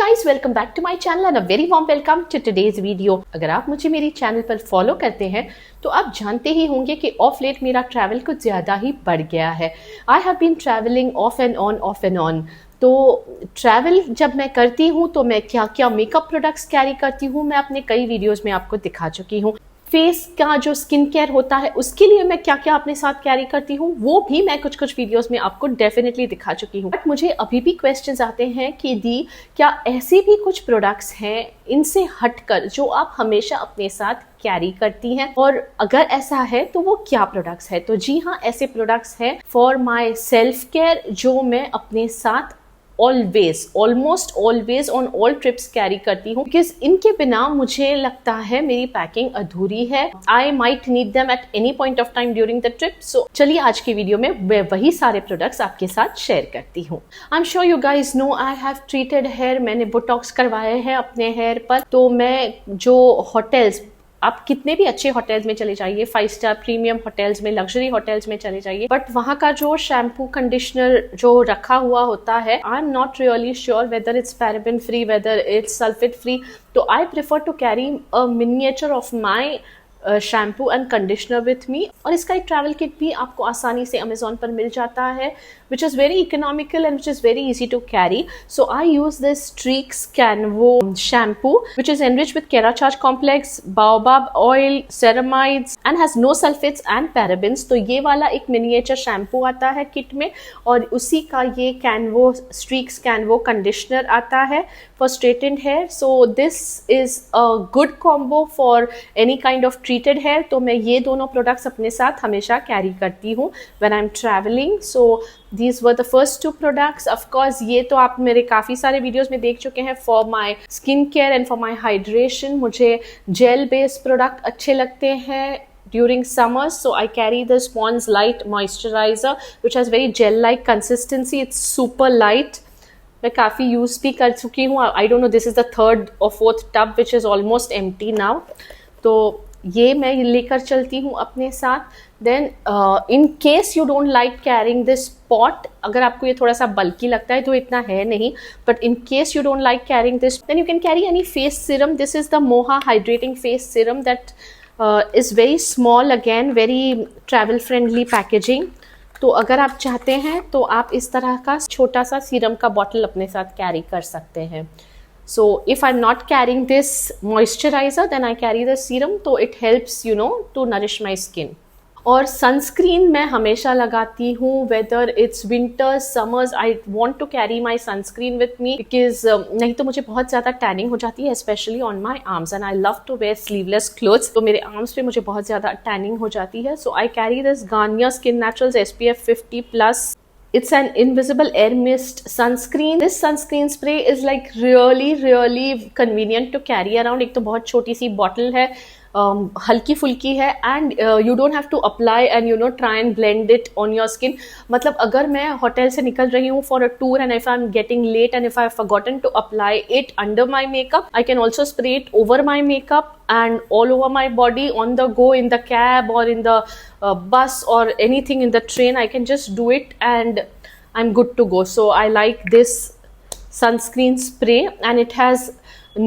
guys, welcome back to my channel and a very warm welcome to today's video। अगर आप मुझे मेरी channel पर फॉलो करते हैं तो आप जानते ही होंगे कि ऑफ लेट मेरा ट्रैवल कुछ ज़्यादा ही बढ़ गया है। I have been travelling off and on. तो ट्रैवल जब मैं करती हूँ तो मैं क्या क्या मेकअप प्रोडक्ट्स कैरी करती हूँ मैं अपने कई वीडियोज़ में आपको दिखा चुकी हूँ। फेस का जो स्किन केयर होता है उसके लिए मैं क्या क्या अपने साथ कैरी करती हूँ वो भी मैं कुछ वीडियोस में आपको डेफिनेटली दिखा चुकी हूँ। बट मुझे अभी भी क्वेश्चंस आते हैं कि दी क्या ऐसे भी कुछ प्रोडक्ट्स हैं इनसे हटकर जो आप हमेशा अपने साथ कैरी करती हैं, और अगर ऐसा है तो वो क्या प्रोडक्ट्स है। तो जी हाँ, ऐसे प्रोडक्ट्स हैं फॉर माई सेल्फ केयर जो मैं अपने साथ almost always on all trips carry करती हूँ, बिकॉज इनके बिना मुझे लगता है मेरी पैकिंग अधूरी है। I might need them at any point of time during the trip. So चलिए आज की वीडियो में मैं वही सारे प्रोडक्ट्स आपके साथ शेयर करती हूँ। I am sure you guys know I have treated hair. मैंने बोटॉक्स करवाए हैं अपने हेयर पर। तो मैं जो होटल्स, आप कितने भी अच्छे होटल्स में चले जाइए, 5 स्टार प्रीमियम होटल्स में, लग्जरी होटल्स में चले जाइए, बट वहाँ का जो शैम्पू कंडीशनर जो रखा हुआ होता है, I am not really sure whether it's paraben free, whether it's sulphate free. तो I prefer to carry a miniature of my shampoo and conditioner with me. और इसका एक ट्रैवल किट भी आपको आसानी से अमेजोन पर मिल जाता है, which is very economical and which is very easy to carry. So I use this Streaks Canvo shampoo, which is enriched with Keracharge complex, baobab oil, ceramides and has no sulfates and parabens. तो ये वाला एक miniature shampoo आता है kit में, और उसी का ये Canvo Streaks Canvo conditioner आता है for straightened hair. So this is a good combo for any kind of treated hair. तो मैं ये दोनों products अपने साथ हमेशा कैरी करती हूँ when I'm traveling. So these were the first two products. Of course ये तो आप मेरे काफ़ी सारे वीडियोस में देख चुके हैं। for my skin care and for my hydration मुझे gel based product अच्छे लगते हैं during summers. So I carry the Pond's Light Moisturizer which has very gel like consistency. It's super light. मैं काफ़ी यूज़ भी कर चुकी हूँ। I don't know, this is the 3rd or 4th tub which is almost empty now. तो ये मैं लेकर चलती हूँ अपने साथ। Then in case you don't like carrying this pot, अगर आपको ये थोड़ा सा बल्कि लगता है तो इतना है नहीं, but in case you don't like carrying this then you can carry any face serum. This is the Moha hydrating face serum that is very small, again very travel friendly packaging. तो अगर आप चाहते हैं तो आप इस तरह का छोटा सा सीरम का बॉटल अपने साथ कैरी कर सकते हैं। So if I'm not carrying this moisturizer then I carry the serum, so it helps to nourish my skin. और सनस्क्रीन मैं हमेशा लगाती हूँ, whether it's winters summers. I want to carry my sunscreen with me because नहीं तो मुझे बहुत ज़्यादा टैनिंग हो जाती है, specially on my arms, and I love to wear sleeveless clothes. तो मेरे आर्म्स पे मुझे बहुत ज़्यादा टैनिंग हो जाती है। So I carry this Garnier skin naturals SPF 50+. It's an invisible air mist sunscreen. This sunscreen spray is like really convenient to carry around. एक तो बहुत छोटी सी बॉटल है, हल्की फुल्की है, and you don't have to apply and try and blend it on your skin. मतलब अगर मैं होटल से निकल रही हूँ for a tour and if I am getting late and if I have forgotten to apply it under my makeup, I can also spray it over my makeup and all over my body on the go, in the cab or in the bus or anything in the train. I can just do it and I'm good to go. So I like this sunscreen spray, and it has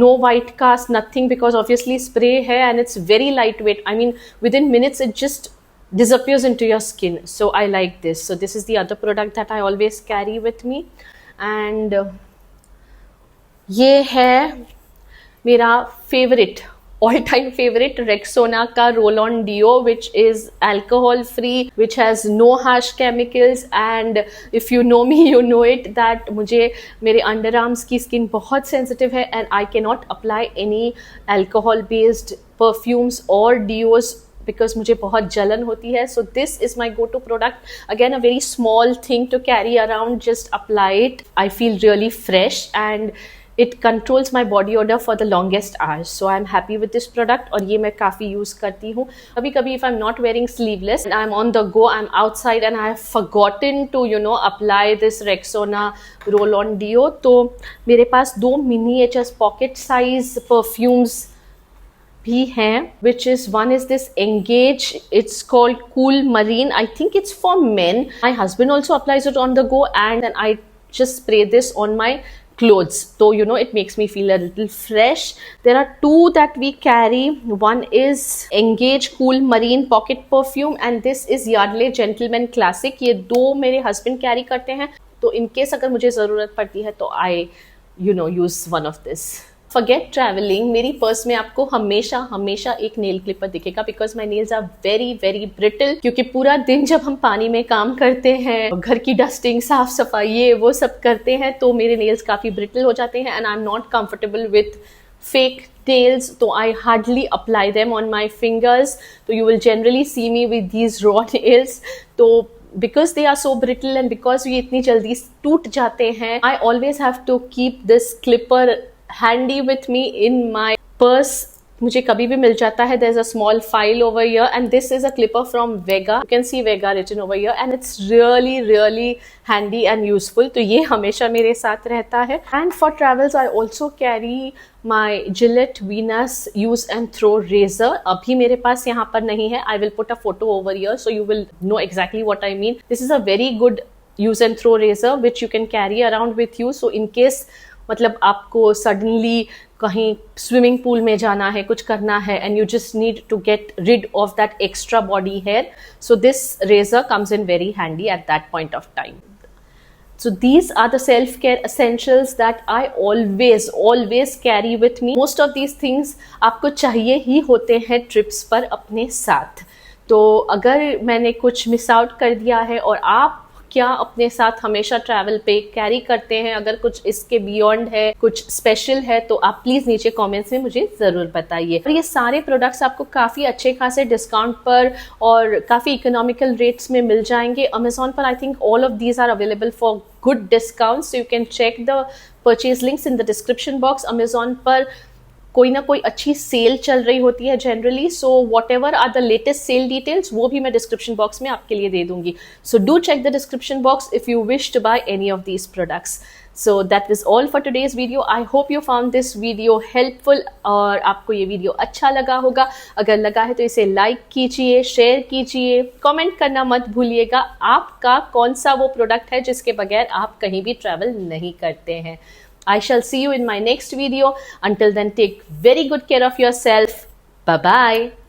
no white cast, nothing, because obviously spray hai and it's very lightweight. I mean within minutes it just disappears into your skin. So I like this. So this is the other product that I always carry with me, and ये है मेरा favorite, all time favorite, Rexona का roll on deo, which is alcohol free, which has no harsh chemicals, and if you know me you know it that मुझे मेरे underarms की skin बहुत sensitive है and I cannot apply any alcohol based perfumes or deos because मुझे बहुत जलन होती है. So this is my go to product. Again, a very small thing to carry around, just apply it. I feel really fresh and it controls my body odor for the longest hours. So I'm happy with this product और ये मैं काफ़ी use करती हूँ. कभी कभी if I'm not wearing sleeveless and I'm on the go, I'm outside and I have forgotten to apply this Rexona roll-on deo, तो मेरे पास 2 miniature pocket size perfumes भी हैं, which is one is this Engage. It's called Cool Marine. I think it's for men. My husband also applies it on the go, and then I just spray this on my clothes. So it makes me feel a little fresh. There are two that we carry. One is Engage Cool Marine Pocket Perfume and this is Yardley Gentleman Classic. ये दो मेरे husband carry करते हैं, तो in case अगर मुझे ज़रूरत पड़ती है तो I use one of this. Forget travelling, मेरी पर्स में आपको हमेशा हमेशा एक नेल क्लिपर दिखेगा because my nails are very very brittle, क्योंकि पूरा दिन जब हम पानी में काम करते हैं, घर की डस्टिंग, साफ सफाई, ये वो सब करते हैं, तो मेरे नेल्स काफ़ी ब्रिटल हो जाते हैं and I am not comfortable with fake nails, so I hardly apply them on my fingers. So you will generally see me with these raw nails. So because they are so brittle and because ये इतनी जल्दी टूट जाते हैं, I always have to keep this clipper handy with me in my purse. मुझे कभी भी मिल जाता है. There's a small file over here and this is a clipper from Vega. You can see Vega written over here and it's really really handy and useful. तो ये हमेशा मेरे साथ रहता है. And for travels I also carry my Gillette Venus use and throw razor. अभी मेरे पास यहाँ पर नहीं है. I will put a photo over here so you will know exactly what I mean. This is a very good use and throw razor which you can carry around with you. So in case मतलब आपको suddenly कहीं swimming pool में जाना है, कुछ करना है and you just need to get rid of that extra body hair, so this razor comes in very handy at that point of time. So these are the self-care essentials that I always carry with me. Most of these things आपको चाहिए ही होते हैं trips पर अपने साथ. तो अगर मैंने कुछ मिस आउट कर दिया है और आप क्या अपने साथ हमेशा ट्रैवल पे कैरी करते हैं, अगर कुछ इसके बियॉन्ड है, कुछ स्पेशल है, तो आप प्लीज नीचे कमेंट्स में मुझे जरूर बताइए. और ये सारे प्रोडक्ट्स आपको काफी अच्छे खासे डिस्काउंट पर और काफी इकोनॉमिकल रेट्स में मिल जाएंगे. अमेजॉन पर I think all of these are available for good discount, so you can check the purchase links in the description box. Amazon पर कोई ना कोई अच्छी सेल चल रही होती है generally, so whatever are the latest sale details वो भी मैं डिस्क्रिप्शन बॉक्स में आपके लिए दे दूंगी. So do check the description box if you wish to buy any of these products. So that is all for today's video. I hope you found this video helpful और आपको ये video अच्छा लगा होगा. अगर लगा है तो इसे लाइक कीजिए, शेयर कीजिए, कमेंट करना मत भूलिएगा. आपका कौन सा वो प्रोडक्ट है जिसके बगैर आप कहीं भी ट्रैवल नहीं करते हैं. I shall see you in my next video. Until then, take very good care of yourself. Bye-bye.